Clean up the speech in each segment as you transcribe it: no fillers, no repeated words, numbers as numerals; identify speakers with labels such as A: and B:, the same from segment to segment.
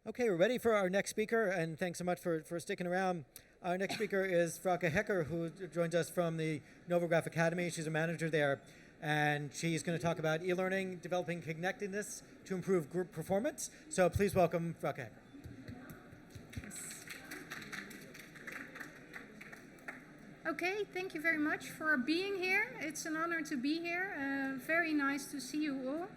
A: Okay, we're ready for our next speaker, and thanks so much for sticking around. Our next speaker is Raka Hecker, who joins us from the Novagraaf Academy. She's a manager there, and she's going to talk about e-learning, developing connectedness to improve group performance. So please welcome Raka Hecker.
B: Okay, thank you very much for being here. It's an honor to be here. Very nice to see you all.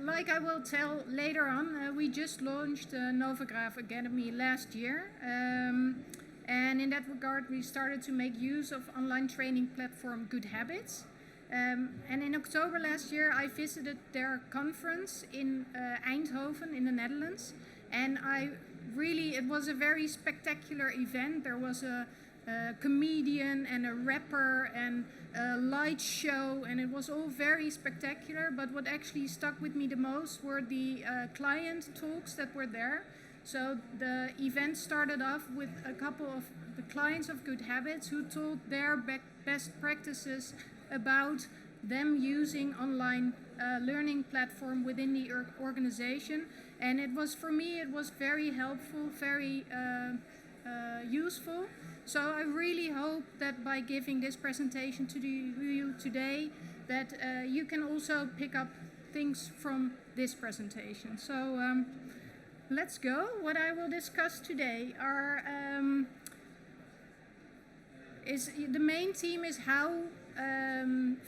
B: Like I will tell later on, we just launched Novagraaf Academy last year. And in that regard, we started to make use of online training platform GoodHabitz. And in October last year, I visited their conference in Eindhoven in the Netherlands. And it was a very spectacular event. There was a comedian and a rapper and a light show, and it was all very spectacular. But what actually stuck with me the most were the client talks that were there. So the event started off with a couple of the clients of GoodHabitz who told their best practices about them using online learning platform within the organization. And it was, for me, it was very helpful, very useful. So I really hope that by giving this presentation to you today, that you can also pick up things from this presentation. So let's go. What I will discuss today are the main theme is how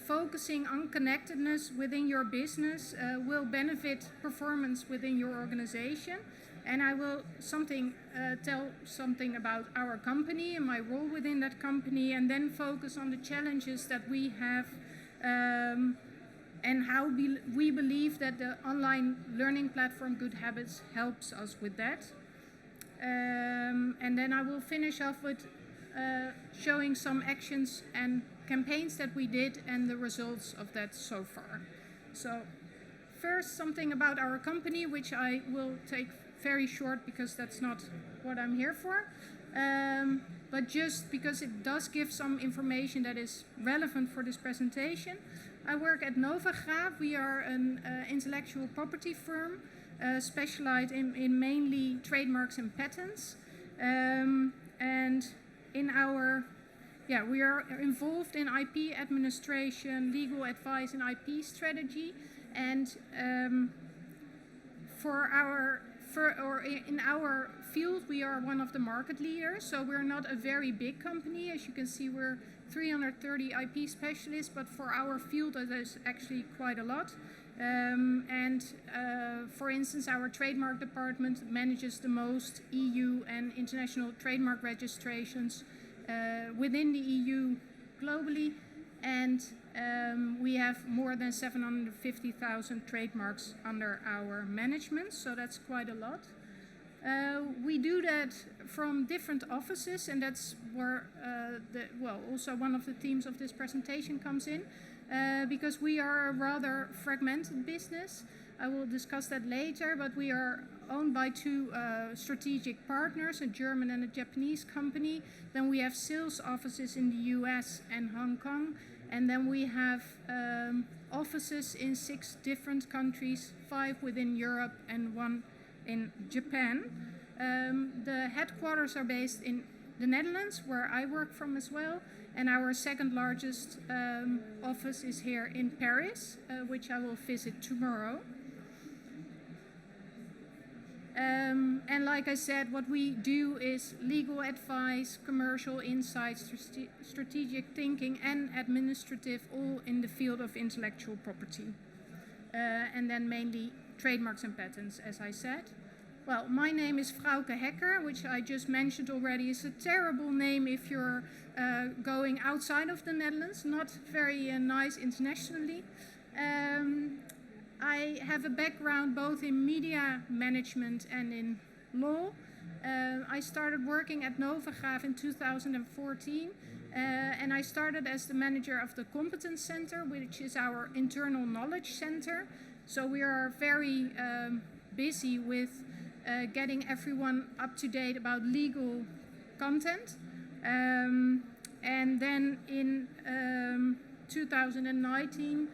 B: focusing on connectedness within your business will benefit performance within your organization. And I will tell something about our company and my role within that company, and then focus on the challenges that we have and how we believe that the online learning platform GoodHabitz helps us with that. And then I will finish off with showing some actions and campaigns that we did and the results of that so far. So first, something about our company, which I will take very short because that's not what I'm here for. But just because it does give some information that is relevant for this presentation. I work at Novagraaf. We are an intellectual property firm specialized in mainly trademarks and patents. And we are involved in IP administration, legal advice, and IP strategy. And in our field, we are one of the market leaders. So we're not a very big company. As you can see, we're 330 IP specialists, but for our field, that is actually quite a lot. For instance, our trademark department manages the most EU and international trademark registrations within the EU globally, and we have more than 750,000 trademarks under our management, so that's quite a lot. We do that from different offices, and that's where also one of the themes of this presentation comes in, because we are a rather fragmented business. I will discuss that later, but we are owned by two strategic partners, a German and a Japanese company. Then we have sales offices in the US and Hong Kong. And then we have offices in 6 different countries, 5 within Europe and 1 in Japan. The headquarters are based in the Netherlands, where I work from as well. And our second largest office is here in Paris, which I will visit tomorrow. And like I said, what we do is legal advice, commercial insights, strategic thinking, and administrative, all in the field of intellectual property. And then mainly trademarks and patents, as I said. Well, my name is Frouke Hekker, which I just mentioned already is a terrible name if you're going outside of the Netherlands, not very nice internationally. I have a background both in media management and in law. I started working at Novagraaf in 2014, and I started as the manager of the Competence Center, which is our internal knowledge center. So we are very busy with getting everyone up to date about legal content. And then in 2019,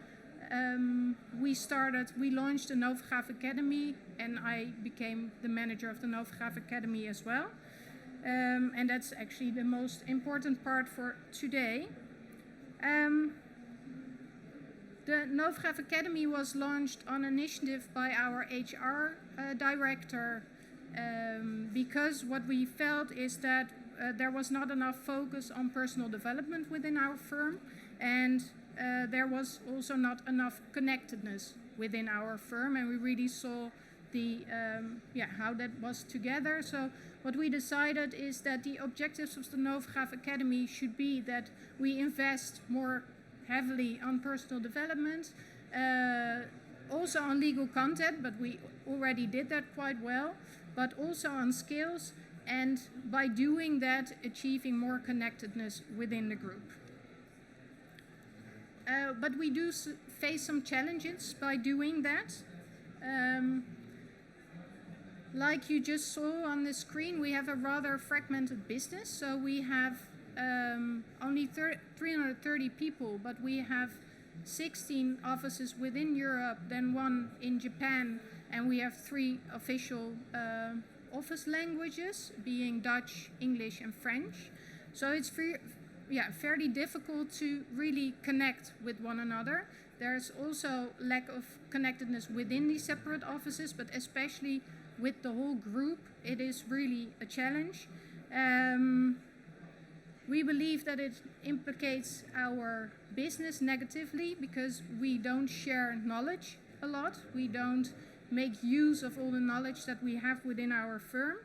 B: we launched the Novagraaf Academy, and I became the manager of the Novagraaf Academy as well. And that's actually the most important part for today. The Novagraaf Academy was launched on initiative by our HR director, because what we felt is that there was not enough focus on personal development within our firm, and there was also not enough connectedness within our firm, and we really saw the how that was together. So what we decided is that the objectives of the Novagraaf Academy should be that we invest more heavily on personal development, also on legal content, but we already did that quite well, but also on skills, and by doing that, achieving more connectedness within the group. But we do face some challenges by doing that. Like you just saw on the screen, we have a rather fragmented business. So we have only 330 people, but we have 16 offices within Europe, then one in Japan, and we have 3 official office languages, being Dutch, English, and French. So it's fairly difficult to really connect with one another. There's also lack of connectedness within these separate offices, but especially with the whole group, it is really a challenge. We believe that it implicates our business negatively because we don't share knowledge a lot. We don't make use of all the knowledge that we have within our firm.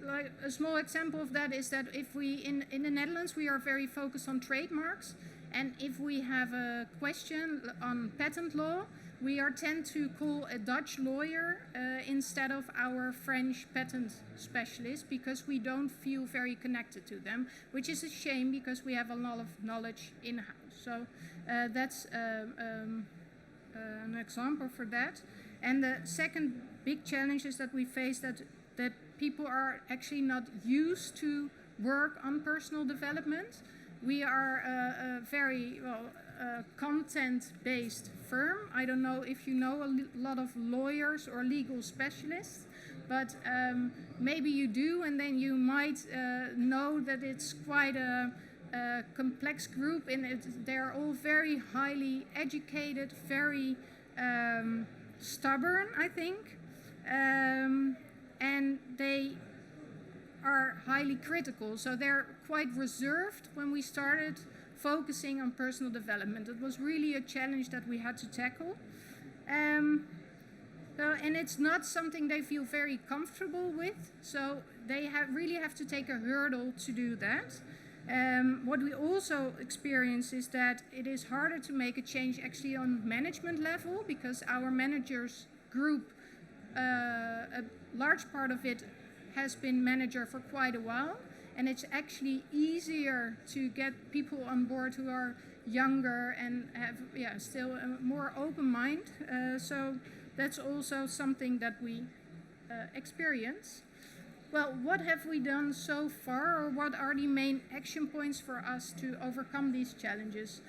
B: Like a small example of that is that if we, in the Netherlands, we are very focused on trademarks. And if we have a question on patent law, we tend to call a Dutch lawyer instead of our French patent specialist, because we don't feel very connected to them, which is a shame because we have a lot of knowledge in-house. So that's an example for that. And the second big challenge is that we face that people are actually not used to work on personal development. We are a very content-based firm. I don't know if you know a lot of lawyers or legal specialists, but maybe you do, and then you might know that it's quite a complex group, and they're all very highly educated, very stubborn, I think, and they are highly critical. So they're quite reserved when we started focusing on personal development. It was really a challenge that we had to tackle. And it's not something they feel very comfortable with, so they really have to take a hurdle to do that. What we also experience is that it is harder to make a change actually on management level, because our managers group, a large part of it has been manager for quite a while, and it's actually easier to get people on board who are younger and have still a more open mind. So that's also something that we experience. Well, what have we done so far, or what are the main action points for us to overcome these challenges?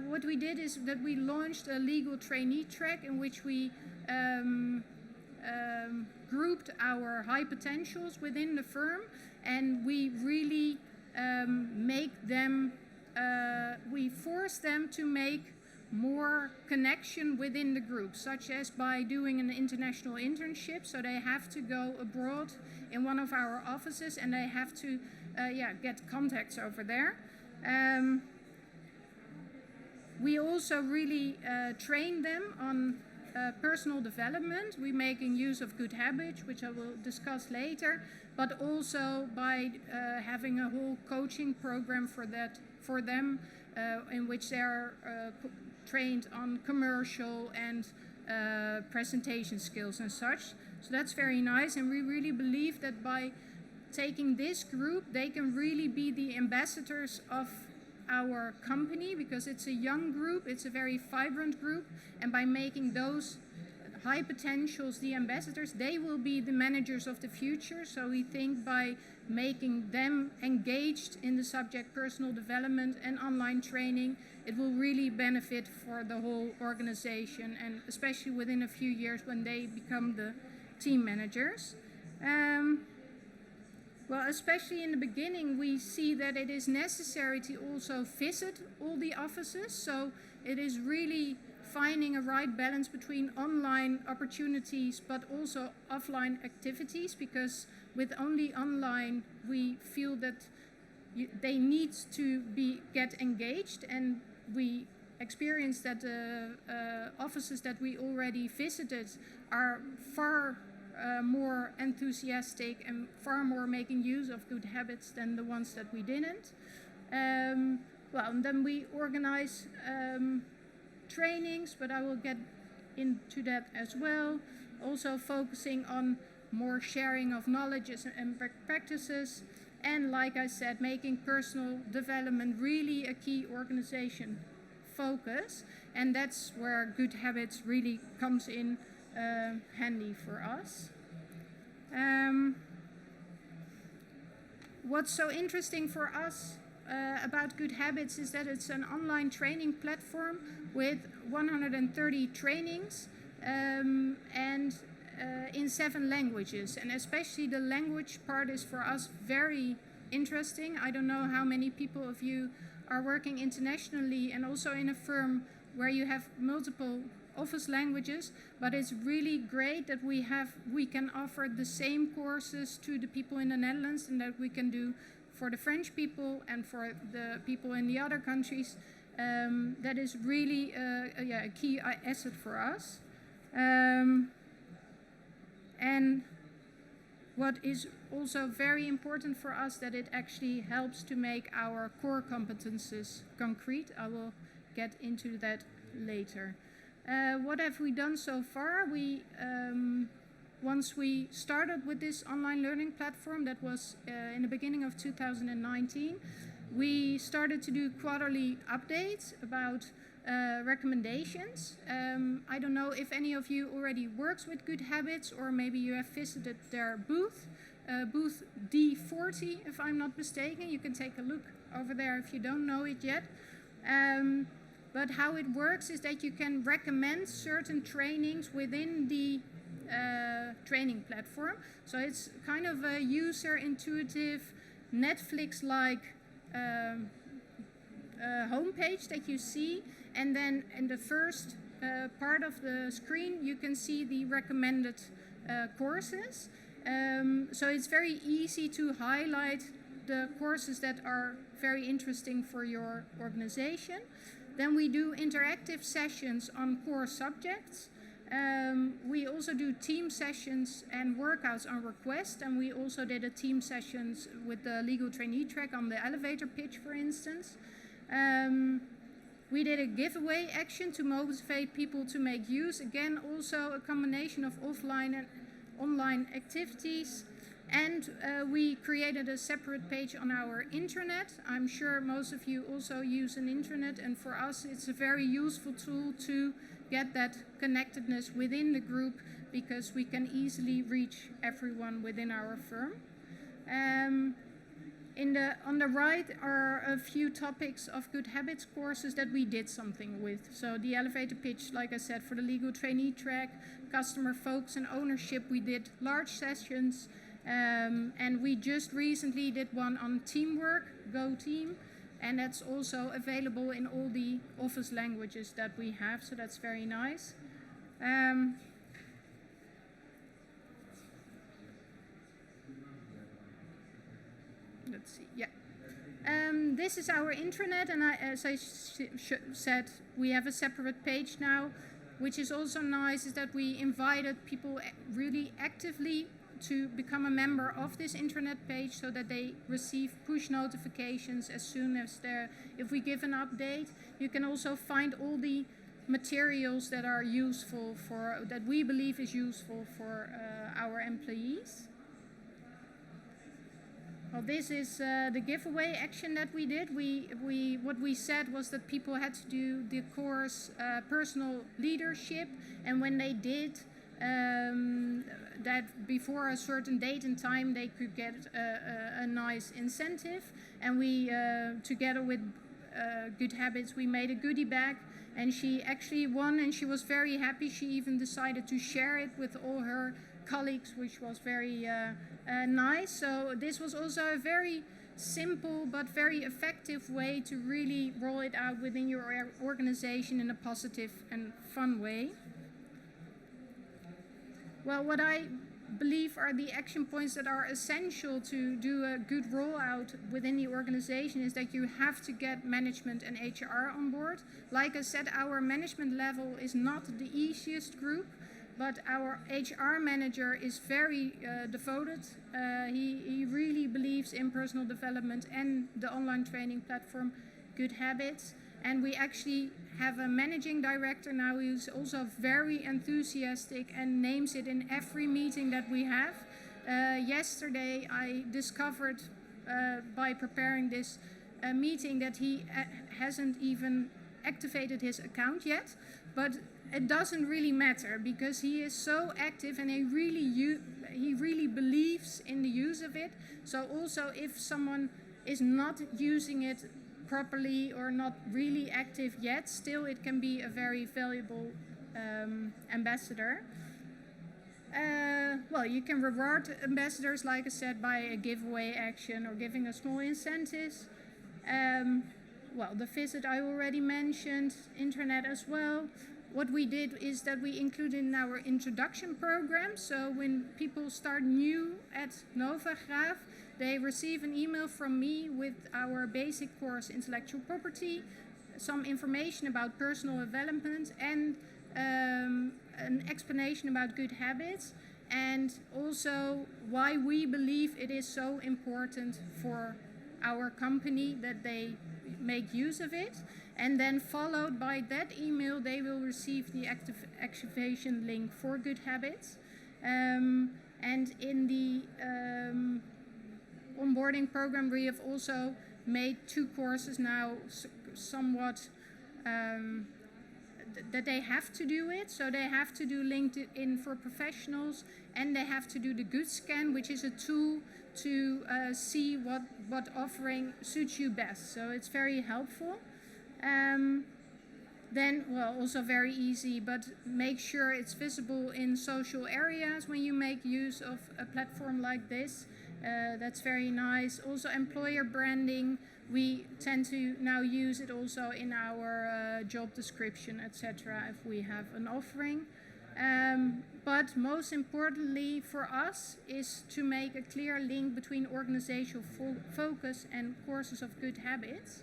B: What we did is that we launched a legal trainee track in which we grouped our high potentials within the firm, and we really we force them to make more connection within the group, such as by doing an international internship. So they have to go abroad in one of our offices, and they have to get contacts over there. We also really train them on personal development. We're making use of GoodHabitz, which I will discuss later, but also by having a whole coaching program for them, in which they're trained on commercial and presentation skills and such. So that's very nice, and we really believe that by taking this group, they can really be the ambassadors of our company, because it's a young group, it's a very vibrant group, and by making those high potentials, the ambassadors, they will be the managers of the future. So we think by making them engaged in the subject personal development and online training, it will really benefit for the whole organization, and especially within a few years when they become the team managers. Well, especially in the beginning, we see that it is necessary to also visit all the offices. So it is really finding a right balance between online opportunities but also offline activities, because with only online, we feel that they need to get engaged, and we experience that the offices that we already visited are far more enthusiastic and far more making use of GoodHabitz than the ones that we didn't. Well, and then we organize trainings, but I will get into that as well. Also focusing on more sharing of knowledge and practices. And like I said, making personal development really a key organization focus. And that's where GoodHabitz really comes in handy for us. What's so interesting for us about GoodHabitz is that it's an online training platform with 130 trainings and in 7 languages. And especially the language part is for us very interesting. I don't know how many people of you are working internationally and also in a firm where you have multiple office languages, but it's really great that we can offer the same courses to the people in the Netherlands, and that we can do for the French people and for the people in the other countries. That is really a key asset for us. And what is also very important for us, that it actually helps to make our core competences concrete. I will get into that later. What have we done so far? Once we started with this online learning platform, that was in the beginning of 2019, we started to do quarterly updates about recommendations. I don't know if any of you already works with GoodHabitz, or maybe you have visited their booth, booth D40, if I'm not mistaken. You can take a look over there if you don't know it yet. But how it works is that you can recommend certain trainings within the training platform. So it's kind of a user-intuitive, Netflix-like homepage that you see. And then in the first part of the screen, you can see the recommended courses. So it's very easy to highlight the courses that are very interesting for your organization. Then we do interactive sessions on core subjects. We also do team sessions and workouts on request, and we also did a team sessions with the legal trainee track on the elevator pitch, for instance. We did a giveaway action to motivate people to make use. Again, also a combination of offline and online activities. And we created a separate page on our intranet. I'm sure most of you also use an intranet, and for us it's a very useful tool to get that connectedness within the group, because we can easily reach everyone within our firm. On the right are a few topics of GoodHabitz courses that we did something with. So the elevator pitch, like I said, for the legal trainee track, customer focus and ownership, we did large sessions. And we just recently did one on teamwork, Go Team, and that's also available in all the office languages that we have, so that's very nice. Let's see, yeah. This is our intranet, and as I said, we have a separate page now, which is also nice, is that we invited people really actively to become a member of this intranet page, so that they receive push notifications as soon as if we give an update. You can also find all the materials that are useful that we believe is useful for our employees. Well, this is the giveaway action that we did. What we said was that people had to do the course personal leadership, and when they did, that before a certain date and time they could get a nice incentive. And we, together with GoodHabitz, we made a goodie bag, and she actually won, and she was very happy. She even decided to share it with all her colleagues, which was very nice. So this was also a very simple but very effective way to really roll it out within your organization in a positive and fun way. Well, what I believe are the action points that are essential to do a good rollout within the organization is that you have to get management and HR on board. Like I said, our management level is not the easiest group, but our HR manager is very devoted. He really believes in personal development and the online training platform GoodHabitz. And we actually have a managing director now who's also very enthusiastic and names it in every meeting that we have. Yesterday I discovered by preparing this meeting that he hasn't even activated his account yet, but it doesn't really matter because he is so active and he really believes in the use of it. So also if someone is not using it properly or not really active yet, still it can be a very valuable ambassador. Well, you can reward ambassadors, like I said, by a giveaway action or giving a small incentives. Well, the visit I already mentioned, internet as well. What we did is that we included in our introduction program. So when people start new at Novagraaf, they receive an email from me with our basic course Intellectual Property, some information about personal development, and an explanation about GoodHabitz, and also why we believe it is so important for our company that they make use of it. And then followed by that email, they will receive the activation link for GoodHabitz. And in the onboarding program, we have also made 2 courses now somewhat that they have to do it. So they have to do LinkedIn for professionals, and they have to do the Good Scan, which is a tool to see what offering suits you best. So it's very helpful. Then, well, also very easy, but make sure it's visible in social areas when you make use of a platform like this. That's very nice. Also employer branding, we tend to now use it also in our job description, etc. if we have an offering. But most importantly for us is to make a clear link between organizational focus and courses of GoodHabitz.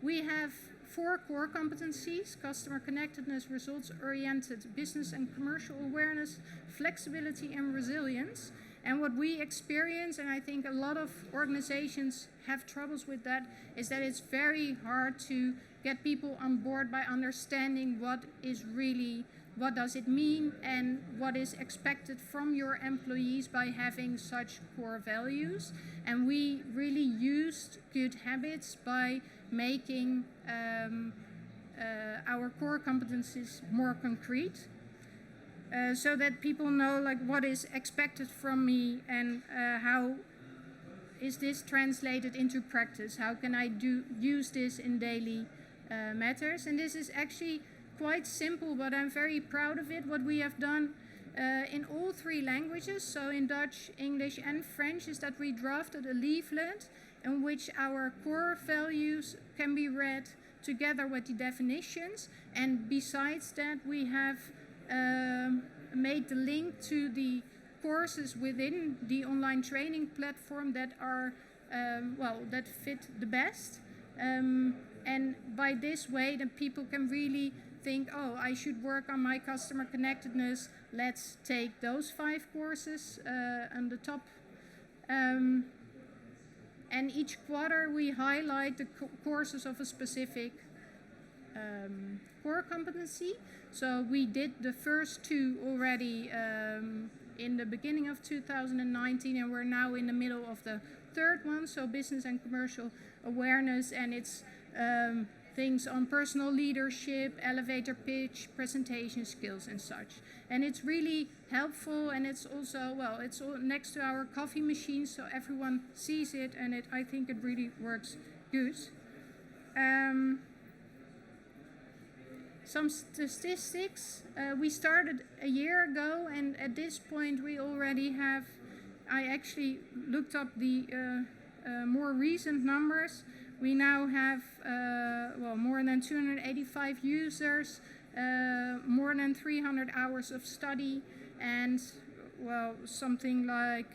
B: We have 4 core competencies: customer connectedness, results-oriented, business and commercial awareness, flexibility and resilience. And what we experience, and I think a lot of organizations have troubles with that, is that it's very hard to get people on board by understanding what does it mean and what is expected from your employees by having such core values. And we really used GoodHabitz by making our core competencies more concrete, so that people know like what is expected from me and how is this translated into practice. How can I use this in daily matters? And this is actually quite simple, but I'm very proud of it. What we have done in all 3 languages, so in Dutch, English and French, is that we drafted a leaflet in which our core values can be read together with the definitions. And besides that, we have made the link to the courses within the online training platform that are, that fit the best. And by this way, then people can really think, oh, I should work on my customer connectedness. Let's take those 5 courses on the top. And each quarter we highlight the courses of a specific core competency. So we did the first 2 already in the beginning of 2019, and we're now in the middle of the 3rd one, so business and commercial awareness. And it's things on personal leadership, elevator pitch, presentation skills and such. And it's really helpful, and it's also, well, it's all next to our coffee machine, so everyone sees it, and I think it really works good. Some statistics. We started a year ago, and at this point we already have, I actually looked up the more recent numbers. We now have more than 285 users, more than 300 hours of study, and something like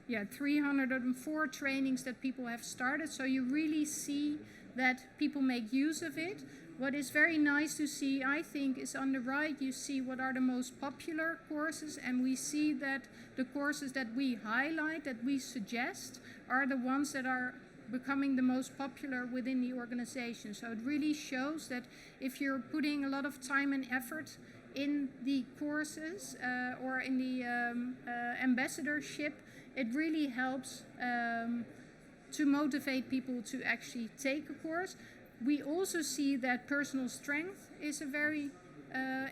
B: 304 trainings that people have started. So you really see that people make use of it. What is very nice to see, I think, is on the right you see what are the most popular courses, and we see that the courses that we highlight, that we suggest, are the ones that are becoming the most popular within the organization. So it really shows that if you're putting a lot of time and effort in the courses or in the ambassadorship, it really helps to motivate people to actually take a course. We also see that personal strength is a very a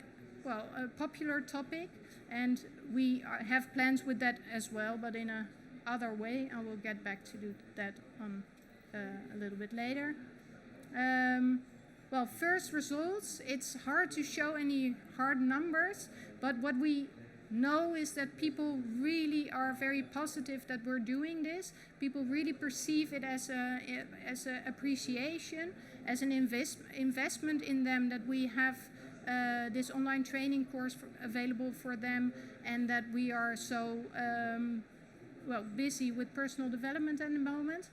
B: popular topic, and we have plans with that as well, but in a other way. I will get back to do that on a little bit later. First results, it's hard to show any hard numbers, but what we know is that people really are very positive that we're doing this. People really perceive it as a appreciation, as an investment in them, that we have this online training course available for them, and that we are so busy with personal development at the moment.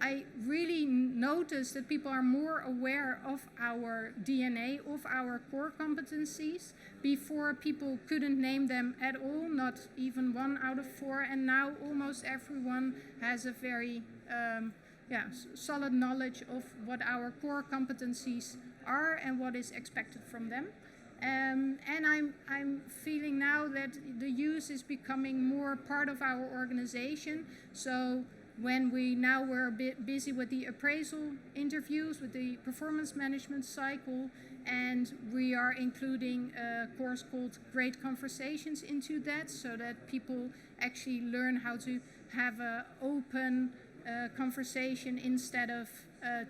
B: I really notice that people are more aware of our DNA, of our core competencies. Before, people couldn't name them at all, not even 1 out of 4, and now almost everyone has a very solid knowledge of what our core competencies are and what is expected from them. And I'm feeling now that the use is becoming more part of our organization. So when we're a bit busy with the appraisal interviews, with the performance management cycle, and we are including a course called Great Conversations into that, so that people actually learn how to have an open conversation instead of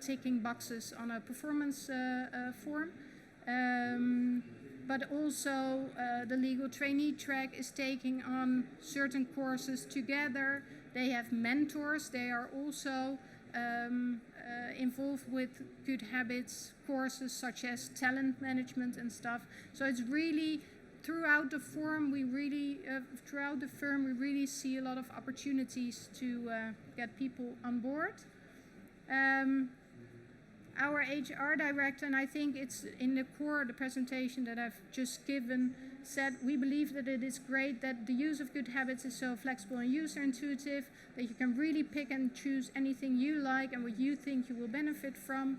B: ticking boxes on a performance form. But also the legal trainee track is taking on certain courses together. They have mentors. They are also involved with GoodHabitz courses such as talent management and stuff. So it's really throughout the firm we really see a lot of opportunities to get people on board. Our HR director, and I think it's in the core of the presentation that I've just given, said we believe that it is great that the use of GoodHabitz is so flexible and user intuitive, that you can really pick and choose anything you like and what you think you will benefit from.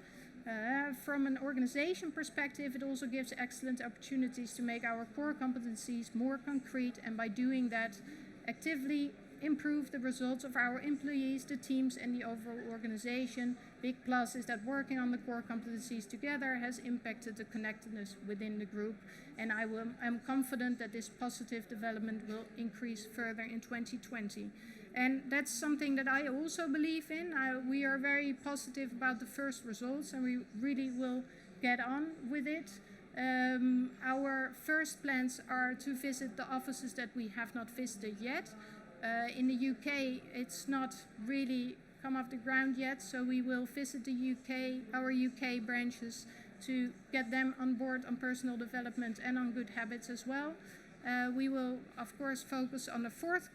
B: From an organization perspective, it also gives excellent opportunities to make our core competencies more concrete, and by doing that, actively improve the results of our employees, the teams, and the overall organization. Big plus is that working on the core competencies together has impacted the connectedness within the group, and I'm confident that this positive development will increase further in 2020. And that's something that I also believe in. We are very positive about the first results, and we really will get on with it. Our first plans are to visit the offices that we have not visited yet. In the UK, it's not really come off the ground yet, so we will visit the our UK branches to get them on board on personal development and on GoodHabitz as well. We will, of course, focus on the fourth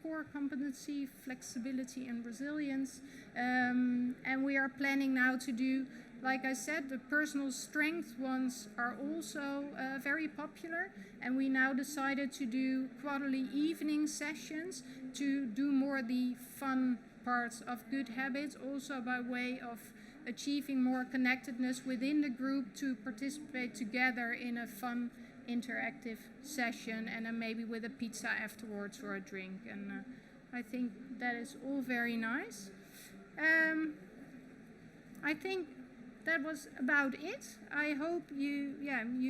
B: core competency, flexibility and resilience. And we are planning now to do, like I said, the personal strength ones are also very popular. And we now decided to do quarterly evening sessions to do more the fun parts of GoodHabitz, also by way of achieving more connectedness within the group, to participate together in a fun interactive session, and then maybe with a pizza afterwards or a drink. And I think that is all very nice. I think that was about it. I hope you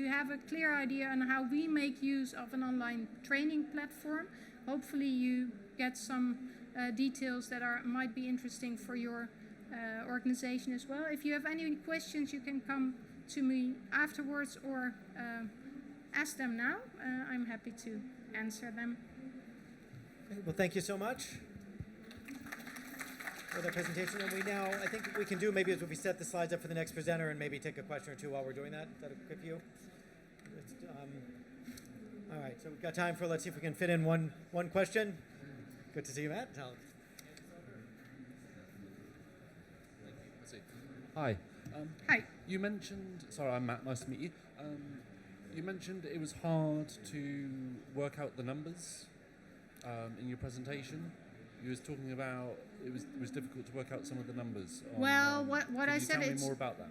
B: have a clear idea on how we make use of an online training platform. Hopefully you get some details that might be interesting for your organization as well. If you have any questions, you can come to me afterwards or ask them now. I'm happy to answer them.
A: Well, thank you so much for the presentation. And I think what we can do maybe is if we set the slides up for the next presenter and maybe take a question or two while we're doing that. Is that okay for you? All right, so we've got time for, let's see if we can fit in one question. Good to see you, Matt.
C: Hi.
B: Hi.
C: You mentioned, sorry, I'm Matt, nice to meet you. You mentioned it was hard to work out the numbers in your presentation. You was talking about it was difficult to work out some of the numbers.
B: Well, what I said,
C: can you tell me more about that?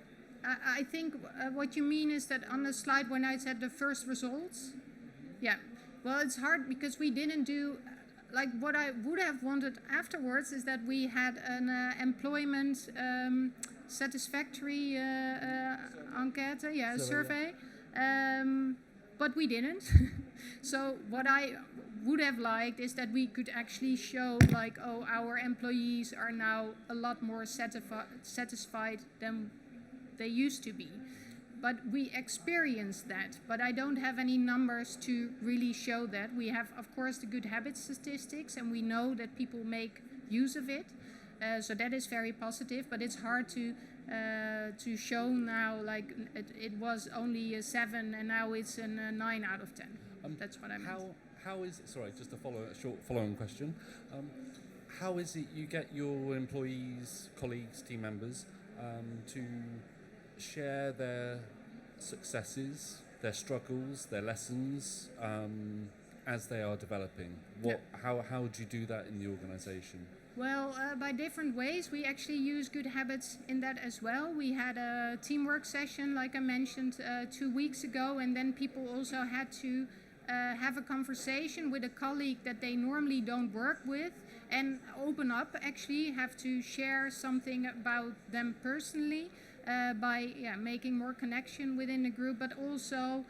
B: I think what you mean is that on the slide when I said the first results, yeah. Well, it's hard because we didn't do, like what I would have wanted afterwards is that we had an employment satisfactory enquete, survey. But we didn't. So what I would have liked is that we could actually show like, oh, our employees are now a lot more satisfied than they used to be. But we experienced that, but I don't have any numbers to really show that. We have, of course, the GoodHabitz statistics, and we know that people make use of it. So that is very positive, but it's hard to show now, like it was only a 7 and now it's a 9 out of 10. That's what I meant.
C: How is it, sorry, just a short follow-on question. How is it you get your employees, colleagues, team members to share their successes, their struggles, their lessons as they are developing? How do you do that in the organisation?
B: Well, by different ways. We actually use GoodHabitz in that as well. We had a teamwork session, like I mentioned, 2 weeks ago, and then people also had to have a conversation with a colleague that they normally don't work with and open up, actually have to share something about them personally by making more connection within the group, but also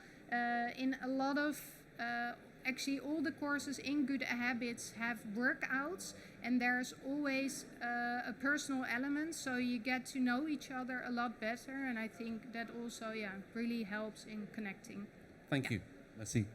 B: in a lot of actually all the courses in GoodHabitz have workouts, and there's always a personal element, so you get to know each other a lot better, and I think that also really helps in connecting.
C: Thank you. Merci.